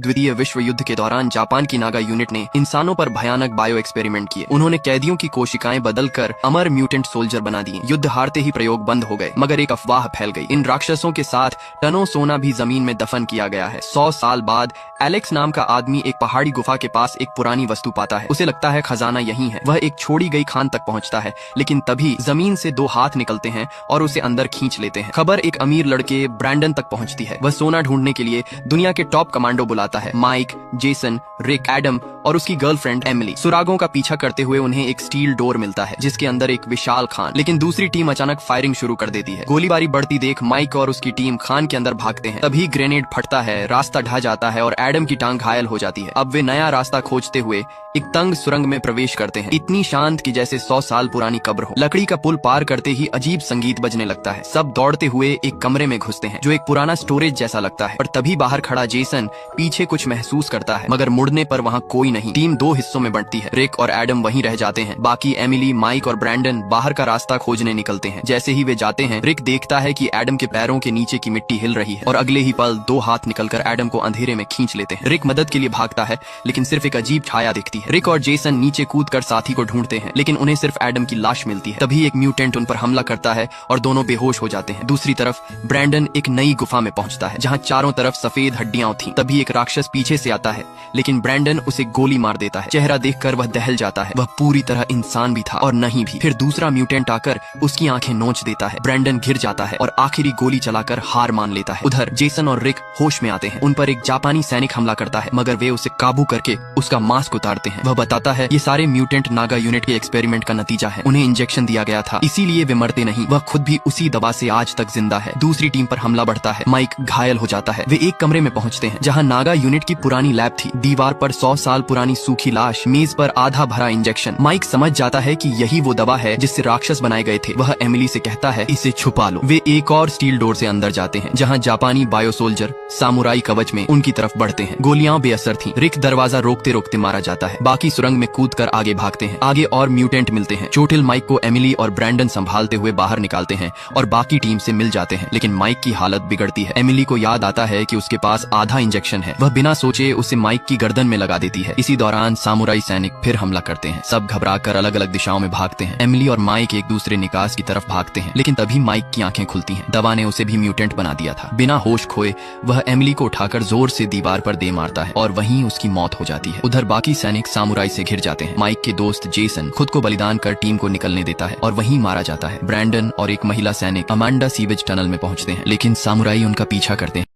द्वितीय विश्व युद्ध के दौरान जापान की नागा यूनिट ने इंसानों पर भयानक बायो एक्सपेरिमेंट किए। उन्होंने कैदियों की कोशिकाएं बदलकर अमर म्यूटेंट सोल्जर बना दिए। युद्ध हारते ही प्रयोग बंद हो गए, मगर एक अफवाह फैल गई। इन राक्षसों के साथ टनों सोना भी जमीन में दफन किया गया है। 100 साल बाद एलेक्स नाम का आदमी एक पहाड़ी गुफा के पास एक पुरानी वस्तु पाता है। उसे लगता है खजाना यहीं है। वह एक छोड़ी गई खान तक पहुंचता है, लेकिन तभी जमीन से 2 हाथ निकलते हैं और उसे अंदर खींच लेते हैं। खबर एक अमीर लड़के ब्रैंडन तक पहुंचती है। वह सोना ढूंढने के लिए दुनिया के टॉप कमांडो बुलाता है, माइक, जेसन, रिक, एडम और उसकी गर्लफ्रेंड एमिली। सुरागों का पीछा करते हुए उन्हें एक स्टील डोर मिलता है जिसके अंदर एक विशाल खान। लेकिन दूसरी टीम अचानक फायरिंग शुरू कर देती है। गोलीबारी बढ़ती देख माइक और उसकी टीम खान के अंदर भागते हैं। तभी ग्रेनेड फटता है, रास्ता ढह जाता है और एडम की टांग घायल हो जाती है। अब वे नया रास्ता खोजते हुए एक तंग सुरंग में प्रवेश करते हैं, इतनी शांत कि जैसे 100 साल पुरानी कब्र हो। लकड़ी का पुल पार करते ही अजीब संगीत बजने लगता है। सब दौड़ते हुए एक कमरे में घुसते हैं जो एक पुराना स्टोरेज जैसा लगता है। पर तभी बाहर खड़ा जेसन पीछे कुछ महसूस करता है, मगर मुड़ने पर वहाँ कोई नहीं। टीम 2 हिस्सों में बढ़ती है। रिक और एडम वहीं रह जाते हैं। बाकी एमिली, माइक और ब्रैंडन बाहर का रास्ता खोजने निकलते हैं। जैसे ही वे जाते हैं, रिक देखता है कि एडम के पैरों के नीचे की मिट्टी हिल रही है और अगले ही पल 2 हाथ निकलकर एडम को अंधेरे में खींच लेते हैं। रिक मदद के लिए भागता है, लेकिन सिर्फ एक अजीब छाया दिखती है। रिक और जेसन नीचे कूदकर साथी को ढूंढते हैं, लेकिन उन्हें सिर्फ एडम की लाश मिलती है। तभी एक म्यूटेंट उन पर हमला करता है और दोनों बेहोश हो जाते हैं। दूसरी तरफ ब्रैंडन एक नई गुफा में पहुंचता है जहां चारों तरफ सफेद हड्डियां थीं। तभी एक राक्षस पीछे से आता है, लेकिन ब्रैंडन उसे गोली मार देता है। चेहरा देखकर वह दहल जाता है। वह पूरी तरह इंसान भी था और नहीं भी। फिर दूसरा म्यूटेंट आकर उसकी आंखें नोच देता है। ब्रैंडन गिर जाता है और आखिरी गोली चलाकर हार मान लेता है। उधर जेसन और रिक होश में आते हैं। उन पर एक जापानी सैनिक हमला करता है, मगर वे उसे काबू करके उसका मास्क उतारते हैं। वह बताता है ये सारे म्यूटेंट नागा यूनिट के एक्सपेरिमेंट का नतीजा है। उन्हें इंजेक्शन दिया गया था, इसीलिए वे मरते नहीं। वह खुद भी उसी दवा से आज तक जिंदा है। दूसरी टीम पर हमला बढ़ता है। माइक घायल हो जाता है। वे एक कमरे में पहुंचते हैं जहां नागा यूनिट की पुरानी लैब थी। दीवार पर 100 साल पुरानी सूखी लाश, मेज पर आधा भरा इंजेक्शन। माइक समझ जाता है कि यही वो दवा है जिससे राक्षस बनाए गए थे। वह एमिली से कहता है इसे छुपा लो। वे एक और स्टील डोर से अंदर जाते हैं जहां जापानी बायो सोल्जर सामुराई कवच में उनकी तरफ बढ़ते हैं। गोलियां बेअसर थीं। रिक दरवाजा रोकते रोकते मारा जाता है। बाकी सुरंग में कूदकर आगे भागते हैं। आगे और म्यूटेंट मिलते हैं। चोटिल माइक को एमिली और ब्रैंडन संभालते हुए बाहर निकालते हैं और बाकी टीम से मिल जाते हैं, लेकिन माइक की हालत बिगड़ती है। एमिली को याद आता है कि उसके पास आधा इंजेक्शन है। वह बिना सोचे उसे माइक की गर्दन में लगा देती है। इसी दौरान सामुराई सैनिक फिर हमला करते हैं। सब घबराकर अलग अलग दिशाओं में भागते हैं। एमिली और माइक एक दूसरे निकास की तरफ भागते हैं, लेकिन तभी माइक की आंखें खुलती हैं। दवा ने उसे भी म्यूटेंट बना दिया था। बिना होश खोए वह एमिली को उठाकर जोर से दीवार पर दे मारता है और वहीं उसकी मौत हो जाती है। उधर बाकी सैनिक सामुराई से घिर जाते हैं। माइक के दोस्त जेसन खुद को बलिदान कर टीम को निकलने देता है और वहीं मारा जाता है। ब्रैंडन और एक महिला सैनिक अमांडा सीवेज टनल में पहुंचते हैं, लेकिन सामुराई उनका पीछा करते हैं।